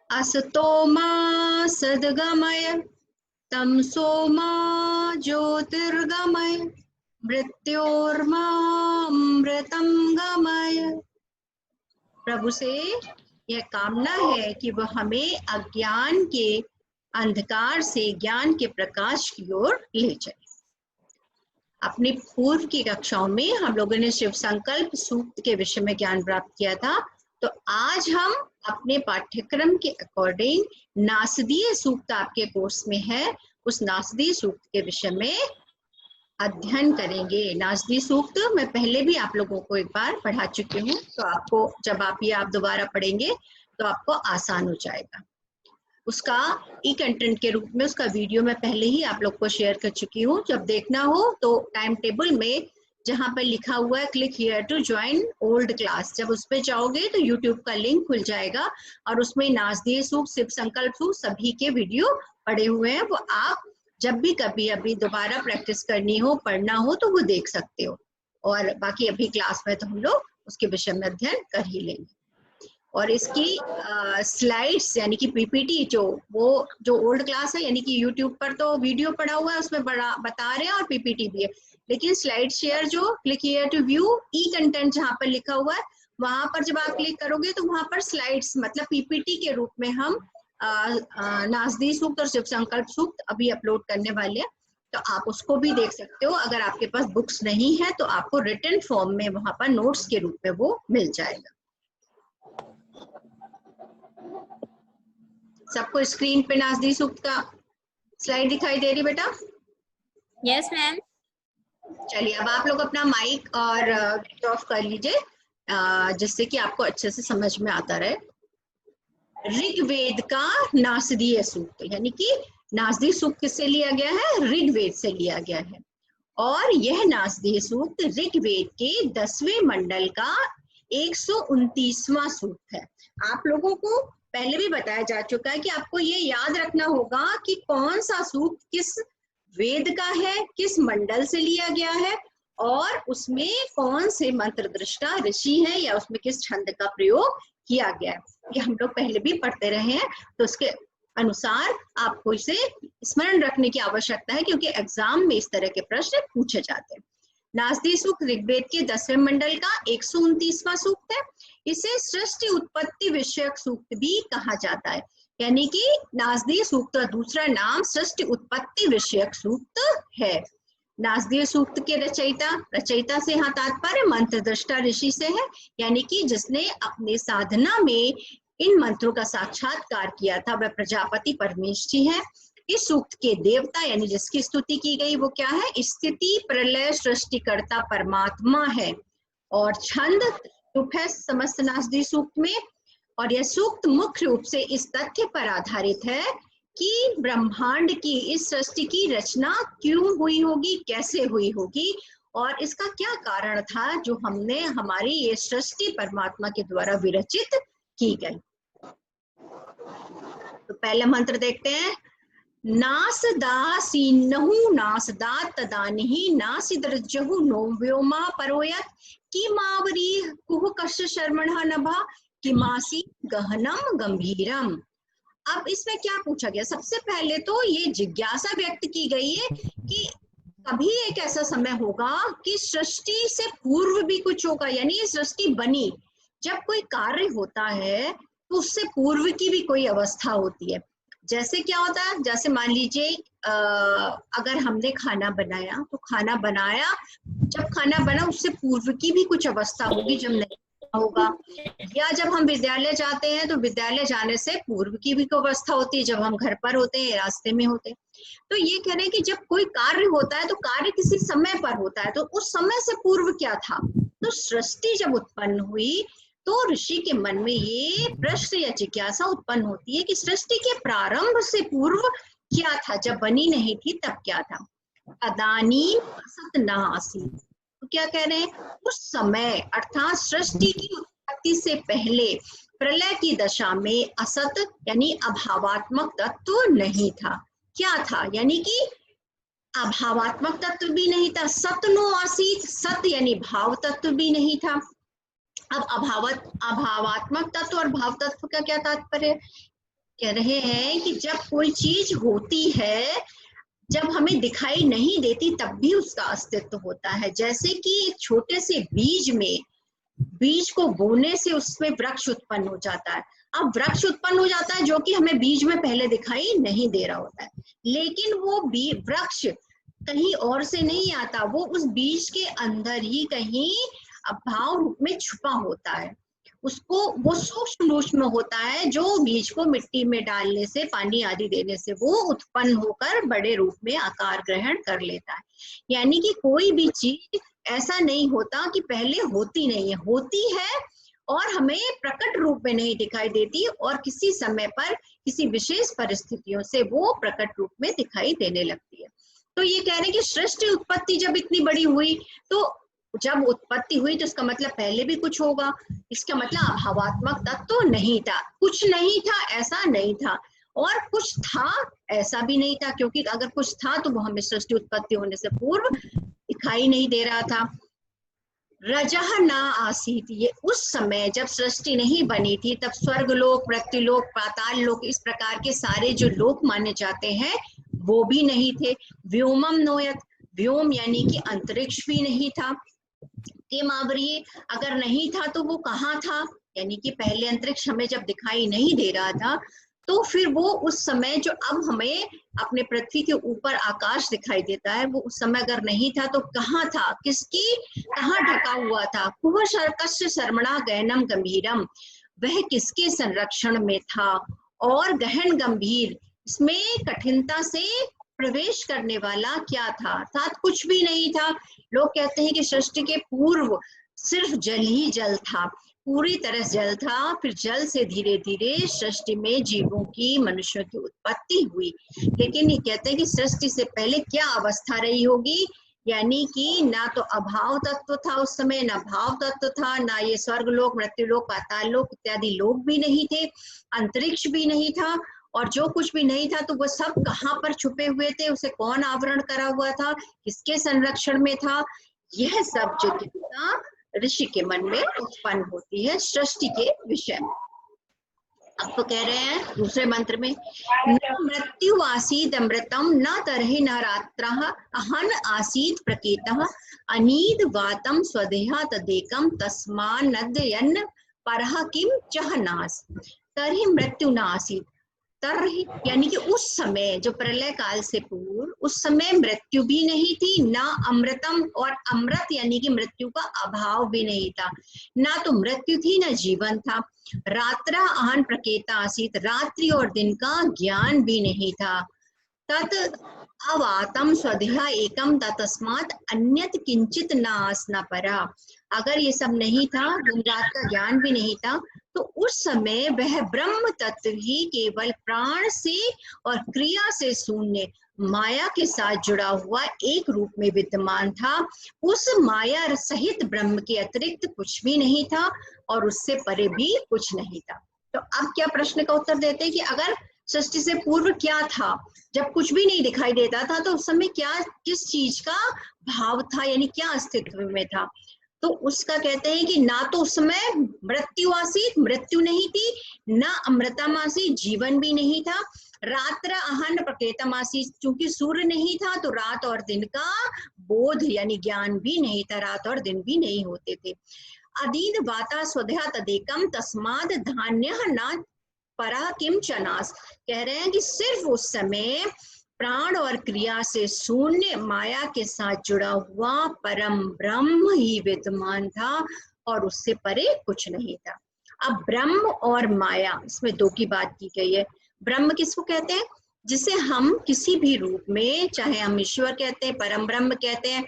असतो मा सद्गमय तमसो मा ज्योतिर्गमय मृत्योर्मामृतं गमय। प्रभु से यह कामना है कि वह हमें अज्ञान के अंधकार से ज्ञान के प्रकाश की ओर ले जाए। अपनी पूर्व की कक्षाओं में हम लोगों ने शिव संकल्प सूक्त के विषय में ज्ञान प्राप्त किया था। तो आज हम अपने पाठ्यक्रम के अकॉर्डिंग नासदीय सूक्त आपके कोर्स में है, उस नासदीय सूक्त के विषय में अध्ययन करेंगे। नासदीय सूक्त मैं पहले भी आप लोगों को एक बार पढ़ा चुकी हूँ, तो आपको जब आप दोबारा पढ़ेंगे तो आपको आसान हो जाएगा। उसका ई कंटेंट के रूप में उसका वीडियो मैं पहले ही आप लोग को शेयर कर चुकी हूँ। जब देखना हो तो टाइम टेबल में जहाँ पर लिखा हुआ है click here to join old class, जब उस पे जाओगे तो यूट्यूब का लिंक खुल जाएगा और उसमें नासदीय सूक्त, शिव संकल्प सूक्त सभी के वीडियो पड़े हुए हैं। वो आप जब भी कभी अभी दोबारा प्रैक्टिस करनी हो, पढ़ना हो तो वो देख सकते हो। और बाकी अभी क्लास में तो हम लोग उसके विषय में अध्ययन कर ही लेंगे। और इसकी स्लाइड्स यानी कि पीपीटी जो ओल्ड क्लास है, यानी कि यूट्यूब पर तो वीडियो पड़ा हुआ है, उसमें बता रहे हैं और पीपीटी भी है, लेकिन स्लाइड शेयर जो click here to view e content जहाँ पर लिखा हुआ है वहां पर जब आप क्लिक करोगे तो वहां पर स्लाइड्स मतलब पीपीटी के रूप में हम नासदीय सूक्त और शिव संकल्प सूक्त अभी अपलोड करने वाले हैं। तो आप उसको भी देख सकते हो। अगर आपके पास बुक्स नहीं है तो आपको रिटन फॉर्म में वहां पर नोट्स के रूप में वो मिल जाएगा। सबको स्क्रीन पे नासदीय सूक्त का स्लाइड दिखाई दे रही बेटा? Yes ma'am. चलिए अब आप लोग अपना माइक और ऑफ कर लीजिए जिससे कि आपको अच्छे से समझ में आता रहे। ऋग्वेद का नासदीय सूक्त, यानी कि नासदीय सूक्त किससे लिया गया है? ऋग्वेद से लिया गया है। और यह नासदीय सूक्त ऋग्वेद के 10वें मंडल का 129वां सूक्त है। आप लोगों को पहले भी बताया जा चुका है कि आपको ये याद रखना होगा कि कौन सा सूक्त किस वेद का है, किस मंडल से लिया गया है और उसमें कौन से मंत्र दृष्टा ऋषि है या उसमें किस छंद का प्रयोग किया गया है। ये हम लोग पहले भी पढ़ते रहे हैं, तो उसके अनुसार आपको इसे स्मरण रखने की आवश्यकता है क्योंकि एग्जाम में इस तरह के प्रश्न पूछे जाते हैं। नासदीय सूक्त ऋग्वेद के 10वें मंडल का 129वां सूक्त है। इसे सृष्टि उत्पत्ति विषयक सूक्त भी कहा जाता है, यानी कि नासदीय सूक्त का दूसरा नाम सृष्टि उत्पत्ति विषयक सूक्त है। नासदीय सूक्त के रचयिता से यहाँ तात्पर्य मंत्र दृष्टा ऋषि से है, यानी कि जिसने अपने साधना में इन मंत्रों का साक्षात्कार किया था वह प्रजापति परमेश जी है। इस सूक्त के देवता यानी जिसकी स्तुति की गई वो क्या है? स्थिति प्रलय सृष्टिकर्ता परमात्मा है। और छंद रूप है समस्त नासदीय सूक्त में। और यह सूक्त मुख्य रूप से इस तथ्य पर आधारित है कि ब्रह्मांड की इस सृष्टि की रचना क्यों हुई होगी, कैसे हुई होगी और इसका क्या कारण था जो हमने हमारी ये सृष्टि परमात्मा के द्वारा विरचित की गई। तो पहले मंत्र देखते हैं। नासदासीनहु नासदात तदानिहि नासिदर्जहु नो व्योमा परोयत किमावरी कुहकश शर्मणः नभा किमासी गहनम गंभीरम। अब इसमें क्या पूछा गया? सबसे पहले तो ये जिज्ञासा व्यक्त की गई है कि कभी एक ऐसा समय होगा कि सृष्टि से पूर्व भी कुछ होगा, यानी ये सृष्टि बनी। जब कोई कार्य होता है तो उससे पूर्व की भी कोई अवस्था होती है। जैसे क्या होता है? जैसे मान लीजिए अगर हमने खाना बनाया तो खाना बनाया, जब खाना बना उससे पूर्व की भी कुछ अवस्था होगी जब नहीं होगा। या जब हम विद्यालय जाते हैं तो विद्यालय जाने से पूर्व की भी कोई अवस्था होती है जब हम घर पर होते हैं, रास्ते में होते हैं। तो ये कह रहे हैं कि जब कोई कार्य होता है तो कार्य किसी समय पर होता है, तो उस समय से पूर्व क्या था? तो सृष्टि जब उत्पन्न हुई तो ऋषि के मन में ये प्रश्न या जिज्ञासा उत्पन्न होती है कि सृष्टि के प्रारंभ से पूर्व क्या था, जब बनी नहीं थी तब क्या था। अदानी असत न आसीत, तो क्या कह रहे हैं? उस समय अर्थात सृष्टि की उत्पत्ति से पहले प्रलय की दशा में असत यानी अभावात्मक तत्व नहीं था। क्या था? यानी कि अभावात्मक तत्व भी नहीं था। सत नो आसीत, सत यानी भाव तत्व भी नहीं था। अब अभावात्मक तत्व और भाव तत्व का क्या तात्पर्य? कह रहे हैं कि जब कोई चीज होती है, जब हमें दिखाई नहीं देती तब भी उसका अस्तित्व होता है। जैसे कि एक छोटे से बीज में, बीज को बोने से उसमें वृक्ष उत्पन्न हो जाता है। अब वृक्ष उत्पन्न हो जाता है जो कि हमें बीज में पहले दिखाई नहीं दे रहा होता है, लेकिन वो वृक्ष कहीं और से नहीं आता, वो उस बीज के अंदर ही कहीं अभाव रूप में छुपा होता है। उसको वो सूक्ष्म होता है, जो बीज को मिट्टी में डालने से, पानी आदि देने से वो उत्पन्न होकर बड़े रूप में आकार ग्रहण कर लेता है। यानी कि कोई भी चीज ऐसा नहीं होता कि पहले होती नहीं है, होती है और हमें प्रकट रूप में नहीं दिखाई देती, और किसी समय पर किसी विशेष परिस्थितियों से वो प्रकट रूप में दिखाई देने लगती है। तो ये कह रहे हैं कि सृष्टि उत्पत्ति जब इतनी बड़ी हुई, तो जब उत्पत्ति हुई तो इसका मतलब पहले भी कुछ होगा। इसका मतलब अभावात्मक तत्व तो नहीं था, कुछ नहीं था ऐसा नहीं था, और कुछ था ऐसा भी नहीं था, क्योंकि अगर कुछ था तो वो हमें सृष्टि उत्पत्ति होने से पूर्व दिखाई नहीं दे रहा था। रजह ना आसीत, ये उस समय जब सृष्टि नहीं बनी थी तब स्वर्गलोक, मृत्युलोक, पाताल लोक, इस प्रकार के सारे जो लोक माने जाते हैं वो भी नहीं थे। व्योमम नोयत, व्योम यानी कि अंतरिक्ष भी नहीं था। किमावरी, अगर नहीं था तो वो कहाँ था, यानी कि पहले अंतरिक्ष हमें जब दिखाई नहीं दे रहा था, तो फिर वो उस समय जो अब हमें अपने पृथ्वी के ऊपर आकाश दिखाई देता है, वो उस समय अगर नहीं था तो कहाँ था, किसकी कहाँ ढका हुआ था। कुह शर्कस्य शर्मणा गहनम गंभीरम, वह किसके संरक्षण में था, और गहन गंभीर, इसमें कठिनता से प्रवेश करने वाला क्या था, अर्थात कुछ भी नहीं था। लोग कहते हैं कि सृष्टि के पूर्व सिर्फ जल ही जल था, पूरी तरह जल था, फिर जल से धीरे धीरे सृष्टि में जीवों की, मनुष्यों की उत्पत्ति हुई। लेकिन ये कहते हैं कि सृष्टि से पहले क्या अवस्था रही होगी, यानी कि ना तो अभाव तत्व था उस समय, ना भाव तत्व था, ना ये स्वर्ग लोक, मृत्यु लोक, पाताल लोक इत्यादि लोक भी नहीं थे, अंतरिक्ष भी नहीं था, और जो कुछ भी नहीं था तो वो सब कहाँ पर छुपे हुए थे, उसे कौन आवरण करा हुआ था, किसके संरक्षण में था। यह सब जिज्ञासा ऋषि के मन में उत्पन्न होती है सृष्टि के विषय में। अब तो कह रहे हैं दूसरे मंत्र में, न मृत्यु आसीद अमृतम न तरहि न रात्रः अहन आसीद प्रकेतः अनीद वातम स्वदेहा तदेकम तस्मान्नद्यन्न परः किम चह नास। तरहि मृत्यु न आसीद, तरहि यानी कि उस समय जो प्रलय काल से पूर्व, उस समय मृत्यु भी नहीं थी, ना अमृतम, और अमृत यानी कि मृत्यु का अभाव भी नहीं था, ना तो मृत्यु थी ना जीवन था। रात्रा अहन प्रकेता आसीत, रात्रि और दिन का ज्ञान भी नहीं था। तत् अवातम स्वदेहा एकम तस्मात् अन्यत किंचित नास न परा, अगर ये सब नहीं था, दिन रात का ज्ञान भी नहीं था, तो उस समय वह ब्रह्म तत्व ही केवल प्राण से और क्रिया से शून्य माया के साथ जुड़ा हुआ एक रूप में विद्यमान था। उस माया सहित ब्रह्म के अतिरिक्त कुछ भी नहीं था, और उससे परे भी कुछ नहीं था। तो अब क्या प्रश्न का उत्तर देते हैं कि अगर सृष्टि से पूर्व क्या था, जब कुछ भी नहीं दिखाई देता था, तो उस समय क्या, किस चीज का भाव था, यानी क्या अस्तित्व में था। तो उसका कहते हैं कि ना तो उस समय मृत्यु आसीत, मृत्यु नहीं थी, ना अमृतम आसीत, जीवन भी नहीं था, रात्र अहन प्रकेतम आसीत, चूंकि सूर्य नहीं था तो रात और दिन का बोध यानी ज्ञान भी नहीं था, रात और दिन भी नहीं होते थे। अदीद वाता स्वधा तदेकम तस्माद धान्य न परा किम चनास, कह रहे हैं कि सिर्फ उस समय प्राण और क्रिया से शून्य माया के साथ जुड़ा हुआ परम ब्रह्म ही विद्यमान था, और उससे परे कुछ नहीं था। अब ब्रह्म और माया, इसमें दो की बात की गई है। ब्रह्म किसको कहते हैं, जिसे हम किसी भी रूप में, चाहे हम ईश्वर कहते हैं, परम ब्रह्म कहते हैं,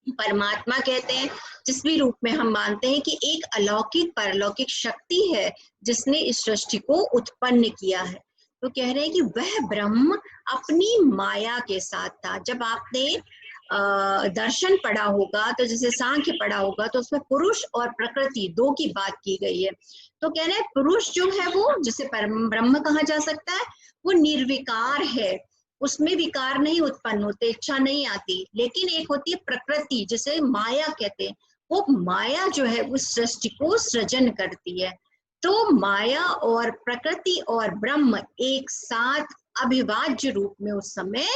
परमात्मा कहते हैं, जिस भी रूप में हम मानते हैं कि एक अलौकिक परलौकिक शक्ति है जिसने इस सृष्टि को उत्पन्न किया है, तो कह रहे हैं कि वह ब्रह्म अपनी माया के साथ था। जब आपने दर्शन पढ़ा होगा, तो जैसे सांख्य पढ़ा होगा, तो उसमें पुरुष और प्रकृति दो की बात की गई है। तो कह रहे हैं पुरुष जो है वो, जिसे परम ब्रह्म कहा जा सकता है, वो निर्विकार है, उसमें विकार नहीं उत्पन्न होते, इच्छा नहीं आती। लेकिन एक होती है प्रकृति, जिसे माया कहते हैं, वो माया जो है उस सृष्टि को सृजन करती है। तो माया और प्रकृति और ब्रह्म एक साथ अविभाज्य रूप में उस समय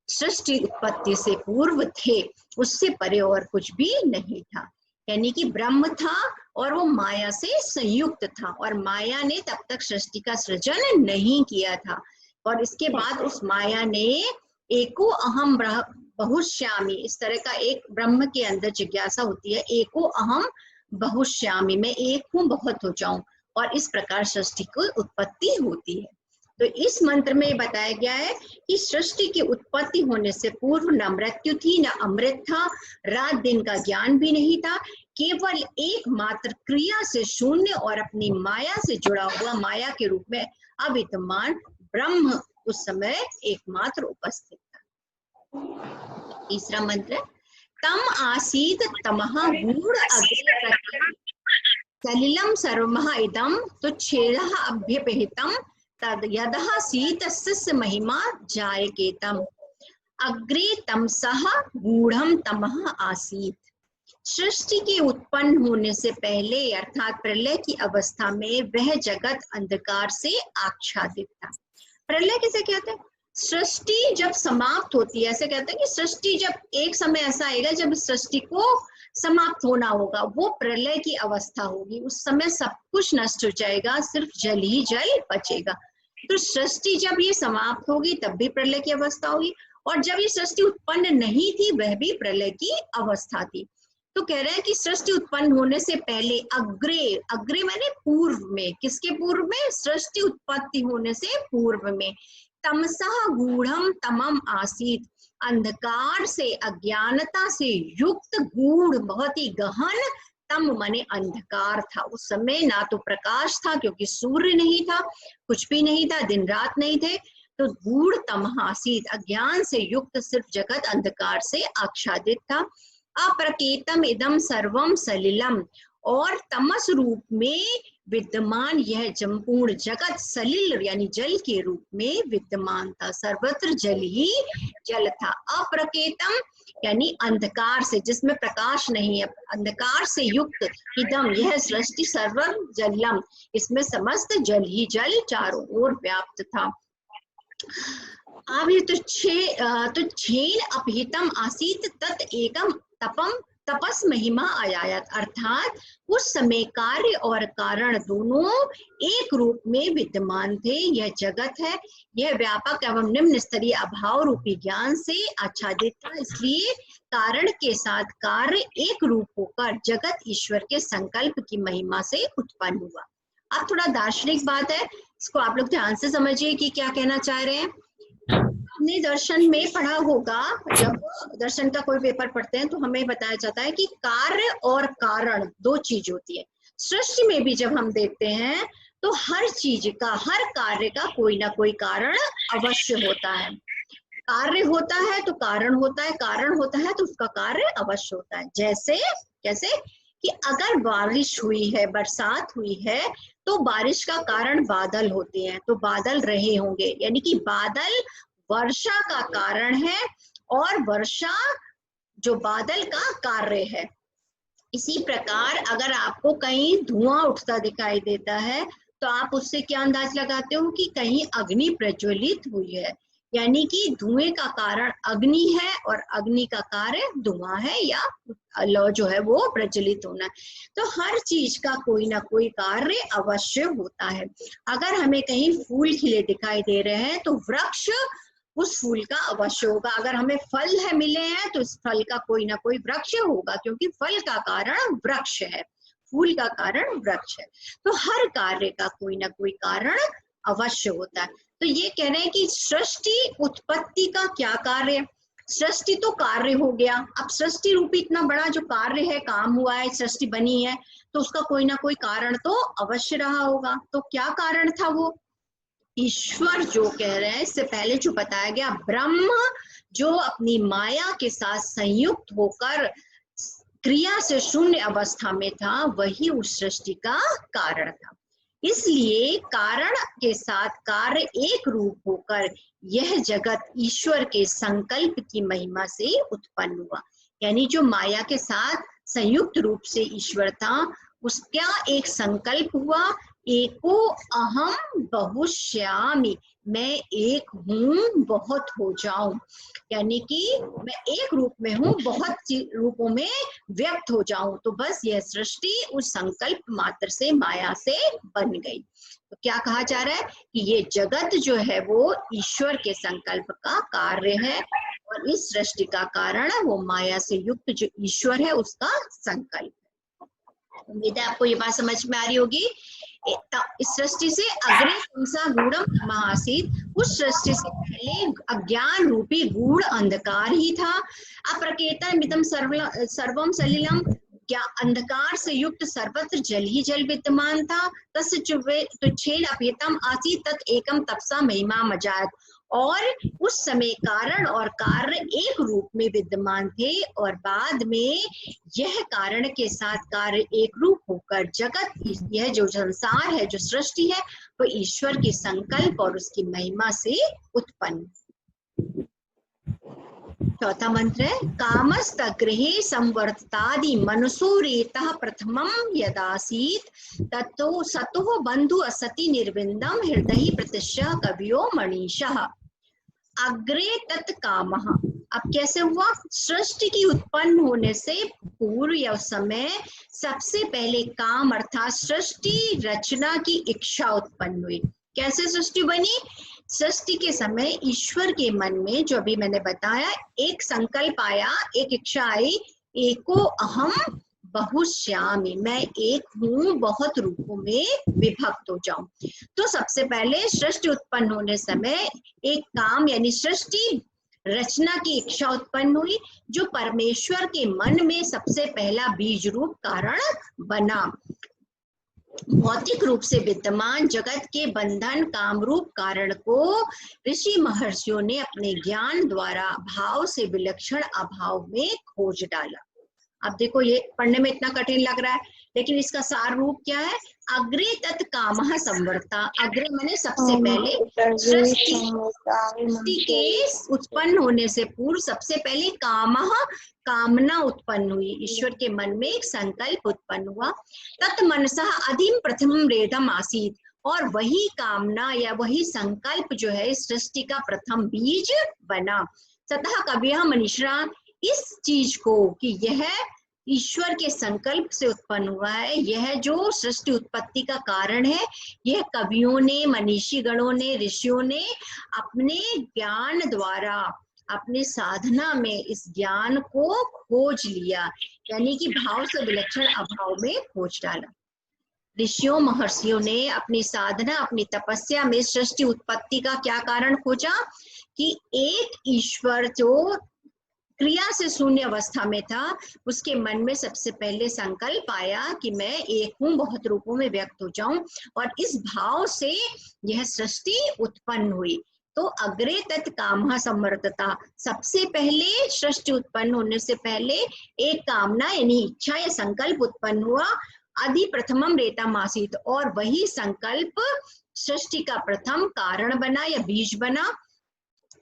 सृष्टि उत्पत्ति से पूर्व थे, उससे परे और कुछ भी नहीं था। यानी कि ब्रह्म था और वो माया से संयुक्त था, और माया ने तब तक सृष्टि का सृजन नहीं किया था। और इसके बाद उस माया ने एको अहम बहुश्यामी, इस तरह का एक ब्रह्म के अंदर जिज्ञासा होती है, एको अहम बहुश्यामी, मैं एक हूँ बहुत हो जाऊं, और इस प्रकार सृष्टि की उत्पत्ति होती है। तो इस मंत्र में बताया गया है कि सृष्टि की उत्पत्ति होने से पूर्व न मृत्यु थी, न अमृत था, रात दिन का ज्ञान भी नहीं था, केवल एकमात्र क्रिया से शून्य और अपनी माया से जुड़ा हुआ माया के रूप में अविद्यमान ब्रह्म उस समय एकमात्र उपस्थित था। तीसरा मंत्र, तम आसीत तमः गूढ़ अग्रे सलिलम सर्वमः इदं तुच्छेदः अभ्यपहितं तद यदः शीतस्य महिमा जायकेतम। अग्रे तमसः गूढ़म तमः आसीत। सृष्टि के उत्पन्न होने से पहले अर्थात प्रलय की अवस्था में वह जगत अंधकार से आच्छादित था। प्रलय किसे कहते हैं? सृष्टि जब समाप्त होती है, ऐसे कहते हैं कि सृष्टि जब एक समय ऐसा आएगा जब सृष्टि को समाप्त होना होगा, वो प्रलय की अवस्था होगी। उस समय सब कुछ नष्ट हो जाएगा, सिर्फ जल ही जल बचेगा। तो सृष्टि जब ये समाप्त होगी तब भी प्रलय की अवस्था होगी, और जब ये सृष्टि उत्पन्न नहीं थी वह भी प्रलय की अवस्था थी। तो कह रहे हैं कि सृष्टि उत्पन्न होने से पहले अग्रे, अग्रे माने पूर्व में, किसके पूर्व में? सृष्टि उत्पत्ति होने से पूर्व में तमसः गूढ़म तमम आसीत, अंधकार से, अज्ञानता से युक्त गूढ़, बहुत ही गहन, तम माने अंधकार था। उस समय ना तो प्रकाश था क्योंकि सूर्य नहीं था, कुछ भी नहीं था, दिन रात नहीं थे, तो गूढ़ तमः आसीत, अज्ञान से युक्त सिर्फ जगत अंधकार से आच्छादित था। अप्रकेतम इदम सर्वम सलिलम, और तमस रूप में विद्यमान यह संपूर्ण जगत सलिल यानी जल के रूप में विद्यमान था, सर्वत्र जल ही जल था। अप्रकेतम यानी अंधकार से, जिसमें प्रकाश नहीं है, अंधकार से युक्त, इदम यह सृष्टि, सर्वम जलम, इसमें समस्त जल ही जल चारों ओर व्याप्त था। आभि तुच्छेन अपहितम आसीत तत् एकम तपम तपस महिमा आयात, अर्थात उस समय कार्य और कारण दोनों एक रूप में विद्यमान थे। यह जगत है, यह व्यापक एवं निम्न स्तरीय अभाव रूपी ज्ञान से आच्छादित था, इसलिए कारण के साथ कार्य एक रूप होकर जगत ईश्वर के संकल्प की महिमा से उत्पन्न हुआ। अब थोड़ा दार्शनिक बात है, इसको आप लोग ध्यान से समझिए कि क्या कहना चाह रहे हैं। आपने दर्शन में पढ़ा होगा, जब दर्शन का कोई पेपर पढ़ते हैं तो हमें बताया जाता है कि कार्य और कारण दो चीज होती है। सृष्टि में भी जब हम देखते हैं तो हर चीज का, हर कार्य का कोई ना कोई कारण अवश्य होता है। कार्य होता है तो कारण होता है, कारण होता है तो उसका कार्य अवश्य होता है। जैसे कैसे कि अगर बारिश हुई है, बरसात हुई है, तो बारिश का कारण बादल होते हैं, तो बादल रहे होंगे, यानी कि बादल वर्षा का कारण है और वर्षा जो बादल का कार्य है। इसी प्रकार अगर आपको कहीं धुआं उठता दिखाई देता है तो आप उससे क्या अंदाज लगाते हो कि कहीं अग्नि प्रज्वलित हुई है, यानी कि धुएं का कारण अग्नि है और अग्नि का कार्य धुआं है या लौ जो है वो प्रज्वलित होना है। तो हर चीज का कोई ना कोई कार्य अवश्य होता है। अगर हमें कहीं फूल खिले दिखाई दे रहे हैं तो वृक्ष उस फूल का अवश्य होगा। अगर हमें फल है मिले हैं तो इस फल का कोई ना कोई वृक्ष होगा, क्योंकि फल का कारण वृक्ष है, फूल का कारण वृक्ष है। तो हर कार्य का कोई ना कोई कारण अवश्य होता है। तो ये कह रहे हैं कि सृष्टि उत्पत्ति का क्या कार्य? सृष्टि तो कार्य हो गया। अब सृष्टि रूपी इतना बड़ा जो कार्य है, काम हुआ है, सृष्टि बनी है, तो उसका कोई ना कोई कारण तो अवश्य रहा होगा। तो क्या कारण था वो? ईश्वर जो कह रहे हैं, इससे पहले जो बताया गया, ब्रह्म जो अपनी माया के साथ संयुक्त होकर क्रिया से शून्य अवस्था में था, वही उस सृष्टि का कारण था। इसलिए कारण के साथ कार्य एक रूप होकर यह जगत ईश्वर के संकल्प की महिमा से उत्पन्न हुआ। यानी जो माया के साथ संयुक्त रूप से ईश्वर था, उसका एक संकल्प हुआ, एको अहम बहुश्यामि, मैं एक हूँ बहुत हो जाऊं, यानी कि मैं एक रूप में हूँ बहुत रूपों में व्यक्त हो जाऊं। तो बस यह सृष्टि उस संकल्प मात्र से, माया से बन गई। तो क्या कहा जा रहा है कि ये जगत जो है वो ईश्वर के संकल्प का कार्य है, और इस सृष्टि का कारण वो माया से युक्त जो ईश्वर है उसका संकल्प। उम्मीद है आपको ये बात समझ में आ रही होगी। इस सृष्टि से अग्रे पुंसा गूढ़म महासीत, उस सृष्टि से पहले अज्ञान रूपी गूढ़ अंधकार ही था। अप्रकेता मितम सर्वम सलिलम, क्या अंधकार से युक्त सर्वत्र जल ही जल विद्यमान था। तस्य तुच्छेद अपेतम आसीत तत् एकम तपसा महिमा मजात, और उस समय कारण और कार्य एक रूप में विद्यमान थे, और बाद में यह कारण के साथ कार्य एक रूप होकर जगत, यह जो संसार है, जो सृष्टि है, वो ईश्वर के संकल्प और उसकी महिमा से उत्पन्न। चौथा मंत्र है कामस्तगृहे संवर्ततादि मनसो रेतः प्रथमं यदासीत ततो सतो बंधु असति निर्विंदम हृदय प्रतिष्ठा कवियो मनीषः। अग्रे तत् कामः, अब कैसे हुआ? सृष्टि की उत्पन्न होने से पूर्व या उस समय सबसे पहले काम अर्थात सृष्टि रचना की इच्छा उत्पन्न हुई। कैसे सृष्टि बनी? सृष्टि के समय ईश्वर के मन में, जो अभी मैंने बताया, एक संकल्प आया, एक इच्छा आई, एको अहम बहुश्यामि, मैं एक हूँ बहुत रूपों में विभक्त हो जाऊं। तो सबसे पहले सृष्टि उत्पन्न होने समय एक काम यानी सृष्टि रचना की इच्छा उत्पन्न हुई, जो परमेश्वर के मन में सबसे पहला बीज रूप कारण बना। भौतिक रूप से विद्यमान जगत के बंधन काम रूप कारण को ऋषि महर्षियों ने अपने ज्ञान द्वारा भाव से विलक्षण अभाव में खोज डाला। अब देखो ये पढ़ने में इतना कठिन लग रहा है, लेकिन इसका सार रूप क्या है? अग्रे तत् कामः संवर्ता, अग्रे माने सबसे पहले, सृष्टि के उत्पन्न होने से पूर्व सबसे पहले कामः, कामना उत्पन्न हुई, ईश्वर के मन में एक संकल्प उत्पन्न हुआ। तत् मनसः अधिम प्रथमं रेदम आसीत, और वही कामना या वही संकल्प जो है सृष्टि का प्रथम बीज बना। सतः कवियः मनीषा, इस चीज को कि यह ईश्वर के संकल्प से उत्पन्न हुआ है, यह जो सृष्टि उत्पत्ति का कारण है, यह कवियों ने, मनीषी गणों ने, ऋषियों ने अपने ज्ञान द्वारा, अपने साधना में इस ज्ञान को खोज लिया, यानी कि भाव से विलक्षण अभाव में खोज डाला। ऋषियों महर्षियों ने अपनी साधना, अपनी तपस्या में सृष्टि उत्पत्ति का क्या कारण खोजा कि एक ईश्वर जो क्रिया से शून्य अवस्था में था, उसके मन में सबसे पहले संकल्प आया कि मैं एक हूँ बहुत रूपों में व्यक्त हो जाऊं, और इस भाव से यह सृष्टि उत्पन्न हुई। तो अग्रे तत् कामः संवर्तता, सबसे पहले सृष्टि उत्पन्न होने से पहले एक कामना यानी इच्छा या संकल्प उत्पन्न हुआ। आदि प्रथमम रेतम आसीत, और वही संकल्प सृष्टि का प्रथम कारण बना या बीज बना।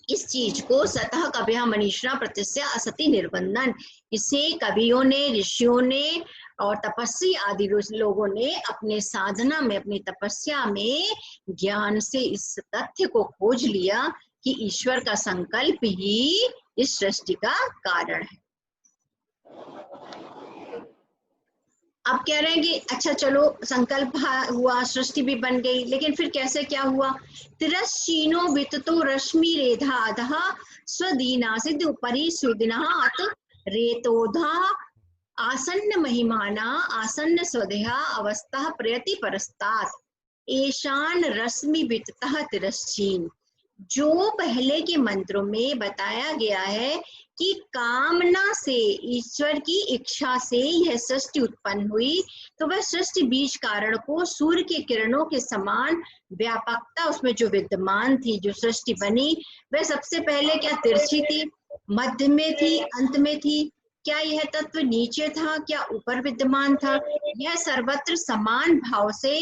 इस चीज को सतः कविया मनीषा प्रतिष्ठा असति निर्बंधन, इसे कवियों ने, ऋषियों ने और तपस्वी आदि लोगों ने अपने साधना में, अपनी तपस्या में ज्ञान से इस तथ्य को खोज लिया कि ईश्वर का संकल्प ही इस सृष्टि का कारण है। अब कह रहे हैं कि अच्छा चलो संकल्प हुआ, सृष्टि भी बन गई, लेकिन फिर कैसे क्या हुआ? तिरश्चीनो विततो रश्मि रेधा अधः स्वदीनासिद उपरि सुदिनः अत रेतोधा आसन्न महिमाना आसन्न स्वदेहा अवस्था प्रयति परस्तात् एशान रश्मि विततः तिरश्चीन। जो पहले के मंत्रों में बताया गया है कि कामना से, ईश्वर की इच्छा से यह सृष्टि उत्पन्न हुई, तो वह सृष्टि बीज कारण को सूर्य के किरणों के समान व्यापकता उसमें जो विद्यमान थी, जो सृष्टि बनी, वह सबसे पहले क्या तिरछी थी, मध्य में थी, अंत में थी? क्या यह तत्व नीचे था, क्या ऊपर विद्यमान था? यह सर्वत्र समान भाव से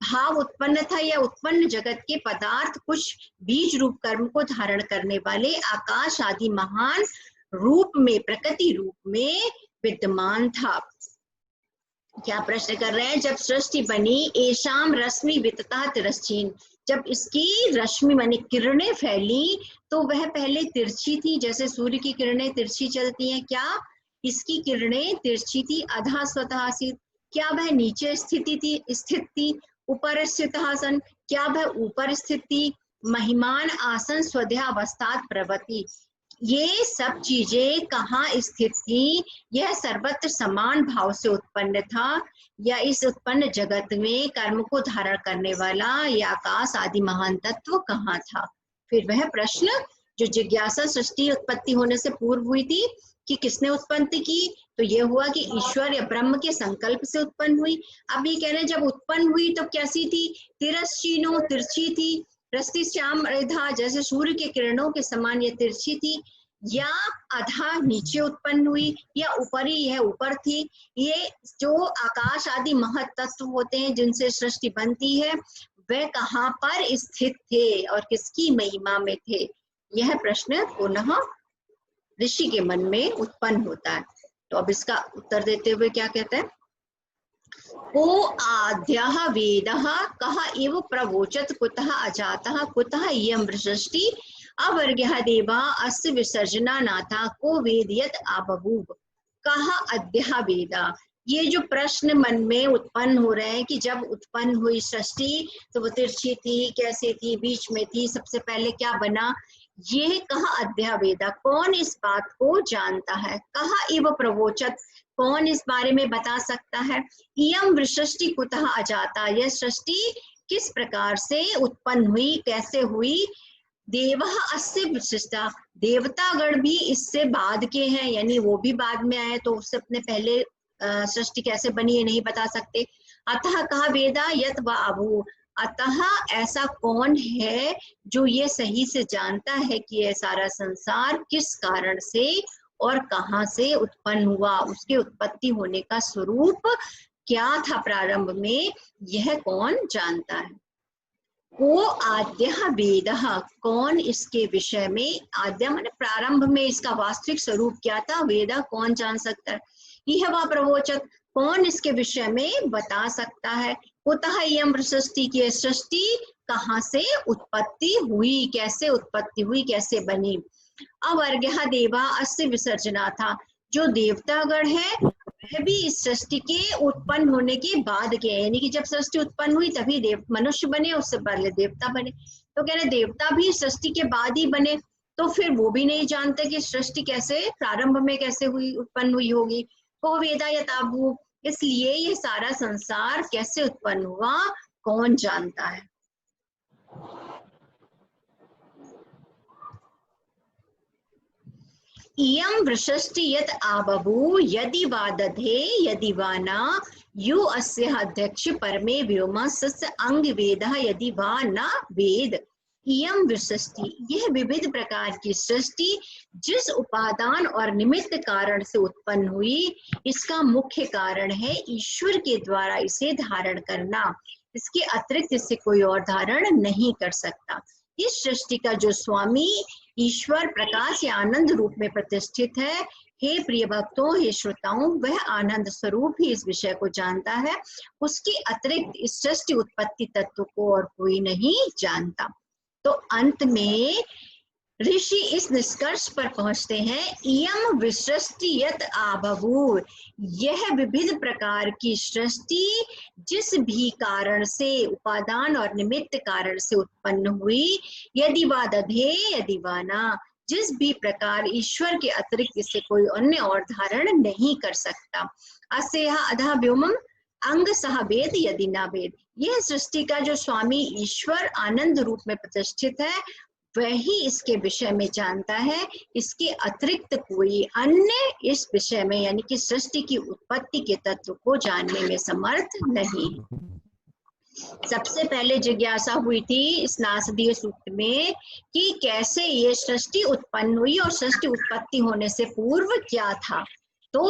भाव उत्पन्न था, या उत्पन्न जगत के पदार्थ कुछ बीज रूप कर्म को धारण करने वाले आकाश आदि महान रूप में, प्रकृति रूप में विद्यमान था। क्या प्रश्न कर रहे हैं? जब सृष्टि बनी, एशाम रश्मि वितता तिरश्चीन, जब इसकी रश्मि माने किरणें फैली तो वह पहले तिरछी थी, जैसे सूर्य की किरणें तिरछी चलती हैं, क्या इसकी किरणें तिरछी थी? अधा स्वतः आसीत, क्या वह नीचे स्थित थी? ऊपर स्थित आसन, क्या वह ऊपर स्थित थी? महिमान आसन स्वधा अवस्थात प्रवति, ये सब चीजें कहाँ स्थित थी? यह सर्वत्र समान भाव से उत्पन्न था, या इस उत्पन्न जगत में कर्म को धारण करने वाला या आकाश आदि महान तत्व कहाँ था? फिर वह प्रश्न जो जिज्ञासा सृष्टि उत्पत्ति होने से पूर्व हुई थी कि किसने उत्पत्ति की, तो ये हुआ कि ईश्वर या ब्रह्म के संकल्प से उत्पन्न हुई। अब ये कह रहे हैं जब उत्पन्न हुई तो कैसी थी? तिरश्चीनो, तिरछी थी। रस्ती श्याम रेधा, जैसे सूर्य के किरणों के समान ये तिरछी थी, या अधा नीचे उत्पन्न हुई, या ऊपरी यह ऊपर थी। ये जो आकाश आदि महत तत्व होते हैं जिनसे सृष्टि बनती है, वह कहाँ पर स्थित थे और किसकी महिमा में थे? यह प्रश्न पुनः ऋषि के मन में उत्पन्न होता है। तो अब इसका उत्तर देते हुए क्या कहते हैं? को आद्यः वेदः कः इव प्रवोचत कुतः अजातः कुतः इयं सृष्टि अवर्ग्यः देवा अस्य विसर्जना नाथा को वेद यत् आबभूव कः अद्यः वेदा। ये जो प्रश्न मन में उत्पन्न हो रहे हैं कि जब उत्पन्न हुई सृष्टि तो वो तिरछी थी, कैसे थी, बीच में थी, सबसे पहले क्या बना, ये कहा अद्यः वेदा, कौन इस बात को जानता है? कहा इव प्रवोचत, कौन इस बारे में बता सकता है? इयं सृष्टि कुतः अजाता, यह सृष्टि किस प्रकार से उत्पन्न हुई, कैसे हुई? देवः अस्य विशिष्टा, देवतागण भी इससे बाद के हैं, यानी वो भी बाद में आए, तो उससे अपने पहले सृष्टि कैसे बनी ये नहीं बता सकते। अतः कहा वेदा यत व अभू, अतः ऐसा कौन है जो ये सही से जानता है कि यह सारा संसार किस कारण से और कहाँ से उत्पन्न हुआ, उसके उत्पत्ति होने का स्वरूप क्या था प्रारंभ में, यह कौन जानता है? को आद्यः वेदः, कौन इसके विषय में, आद्य माने प्रारंभ में इसका वास्तविक स्वरूप क्या था, वेदा कौन जान सकता है? यह वह प्रवोचक, कौन इसके विषय में बता सकता है? कुतः इयं सृष्टि, की सृष्टि कहाँ से उत्पत्ति हुई, कैसे उत्पत्ति हुई, कैसे बनी? अवर्ग्यः देवा अस्य विसर्जना था, जो देवतागण है वह भी इस सृष्टि के उत्पन्न होने के बाद के, यानी कि जब सृष्टि उत्पन्न हुई तभी देव मनुष्य बने, उससे पहले देवता बने। तो कह रहे देवता भी सृष्टि के बाद ही बने, तो फिर वो भी नहीं जानते कि सृष्टि कैसे प्रारंभ में कैसे हुई, उत्पन्न हुई होगी। को वेदा यताभू, इसलिए ये सारा संसार कैसे उत्पन्न हुआ कौन जानता है? इयं वृषष्टि यत् आबभू यदि वा दधे यदि वा न, यो अस्य अध्यक्ष परमे व्योम सस्य अंग वेदः यदि वा न वेद। इयं वृषष्टि, यह विविध प्रकार की सृष्टि जिस उपादान और निमित्त कारण से उत्पन्न हुई, इसका मुख्य कारण है ईश्वर के द्वारा इसे धारण करना, इसके अतिरिक्त इसे कोई और धारण नहीं कर सकता। इस सृष्टि का जो स्वामी ईश्वर प्रकाश या आनंद रूप में प्रतिष्ठित है, हे प्रिय भक्तों, हे श्रोताओं, वह आनंद स्वरूप ही इस विषय को जानता है, उसके अतिरिक्त इस सृष्टि उत्पत्ति तत्व को और कोई नहीं जानता। तो अंत में ऋषि इस निष्कर्ष पर पहुंचते हैं, इयं विसृष्टि यत् आबभूव, यह विविध प्रकार की सृष्टि जिस भी कारण से, उपादान और निमित्त कारण से उत्पन्न हुई, यदि वा दधे यदि वा न, जिस भी प्रकार ईश्वर के अतिरिक्त इसे कोई अन्य और धारण नहीं कर सकता। अस्य अधः व्योमम अंग सह वेद यदि न वेद, यह सृष्टि का जो स्वामी ईश्वर आनंद रूप में प्रतिष्ठित है वही इसके विषय में जानता है, इसके अतिरिक्त कोई अन्य इस विषय में यानी कि सृष्टि की उत्पत्ति के तत्व को जानने में समर्थ नहीं। सबसे पहले जिज्ञासा हुई थी इस नासदीय सूक्त में कि कैसे ये सृष्टि उत्पन्न हुई और सृष्टि उत्पत्ति होने से पूर्व क्या था। तो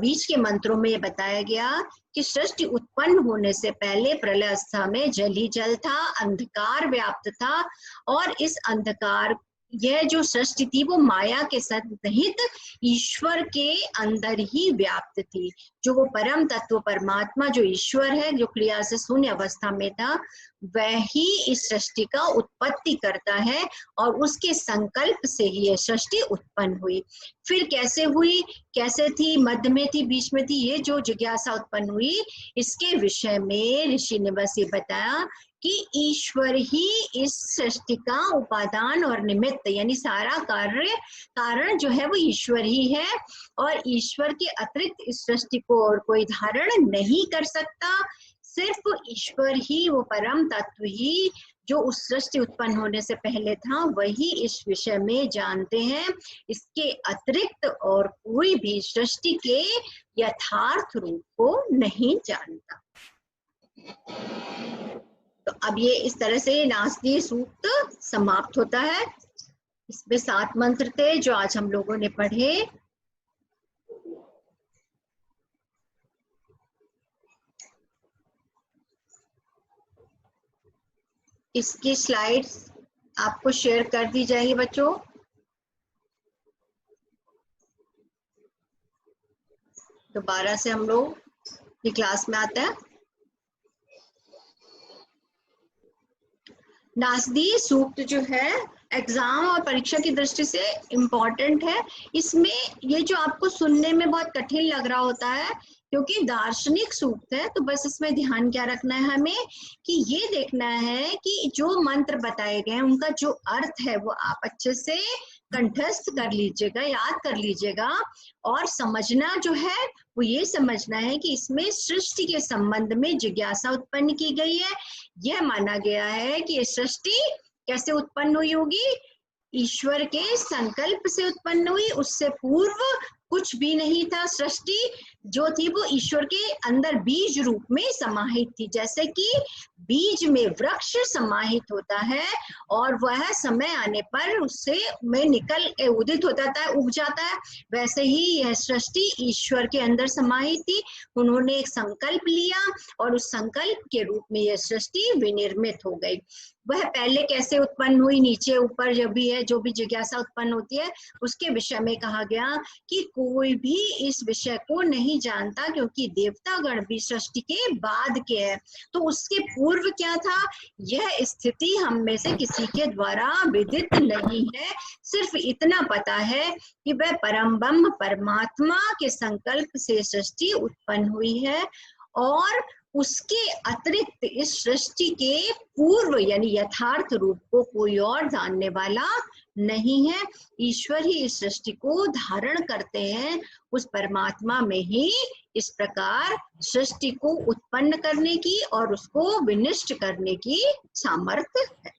बीच के मंत्रों में बताया गया कि सृष्टि उत्पन्न होने से पहले प्रलय अवस्था में जल ही जल था, अंधकार व्याप्त था, और इस अंधकार यह जो सृष्टि थी वो माया के सहित ईश्वर के अंदर ही व्याप्त थी। जो वो परम तत्व परमात्मा जो ईश्वर है, जो क्रिया से शून्य अवस्था में था, वह ही इस सृष्टि का उत्पत्ति करता है और उसके संकल्प से ही यह सृष्टि उत्पन्न हुई। फिर कैसे हुई, कैसे थी, मध्य में थी, बीच में थी, ये जो जिज्ञासा उत्पन्न हुई, इसके विषय में ऋषि ने बस ये बताया कि ईश्वर ही इस सृष्टि का उपादान और निमित्त, यानी सारा कारण जो है वो ईश्वर ही है और ईश्वर के अतिरिक्त इस सृष्टि को और कोई धारण नहीं कर सकता। सिर्फ ईश्वर ही, वो परम तत्व ही जो उस सृष्टि उत्पन्न होने से पहले था, वही इस विषय में जानते हैं। इसके अतिरिक्त और कोई भी सृष्टि के यथार्थ रूप को नहीं जानता। तो अब ये इस तरह से नासदीय सूक्त समाप्त होता है। इसमें 7 मंत्र थे जो आज हम लोगों ने पढ़े। इसकी स्लाइड्स आपको शेयर कर दी जाएगी बच्चों। दोबारा से हम लोग ये क्लास में आते हैं। नासदीय सूक्त जो है एग्जाम और परीक्षा की दृष्टि से इम्पोर्टेंट है। इसमें ये जो आपको सुनने में बहुत कठिन लग रहा होता है क्योंकि दार्शनिक सूक्त है, तो बस इसमें ध्यान क्या रखना है हमें कि ये देखना है कि जो मंत्र बताए गए हैं उनका जो अर्थ है वो आप अच्छे से कंठस्थ कर लीजिएगा, याद कर लीजिएगा। और समझना जो है वो ये समझना है कि इसमें सृष्टि के संबंध में जिज्ञासा उत्पन्न की गई है। यह माना गया है कि ये सृष्टि कैसे उत्पन्न हुई होगी, ईश्वर के संकल्प से उत्पन्न हुई। उससे पूर्व कुछ भी नहीं था। सृष्टि जो थी वो ईश्वर के अंदर बीज रूप में समाहित थी। जैसे कि बीज में वृक्ष समाहित होता है और वह समय आने पर उससे में निकल के उदित होता है, उग जाता है, वैसे ही यह सृष्टि ईश्वर के अंदर समाहित थी। उन्होंने एक संकल्प लिया और उस संकल्प के रूप में यह सृष्टि विनिर्मित हो गई। वह पहले कैसे उत्पन्न हुई, नीचे ऊपर जो भी है, जो भी जिज्ञासा उत्पन्न होती है उसके विषय में कहा गया कि कोई भी इस विषय को नहीं जानता क्योंकि देवतागण भी सृष्टि के बाद के हैं। तो उसके पूर्व क्या था, यह स्थिति हम में से किसी के द्वारा विदित नहीं है। सिर्फ इतना पता है कि वह परम ब्रह्म परमात्मा के संकल्प से सृष्टि उत्पन्न हुई है और उसके अतिरिक्त इस सृष्टि के पूर्व यानी यथार्थ रूप को कोई और जानने वाला नहीं है। ईश्वर ही इस सृष्टि को धारण करते हैं। उस परमात्मा में ही इस प्रकार सृष्टि को उत्पन्न करने की और उसको विनिष्ट करने की सामर्थ्य है।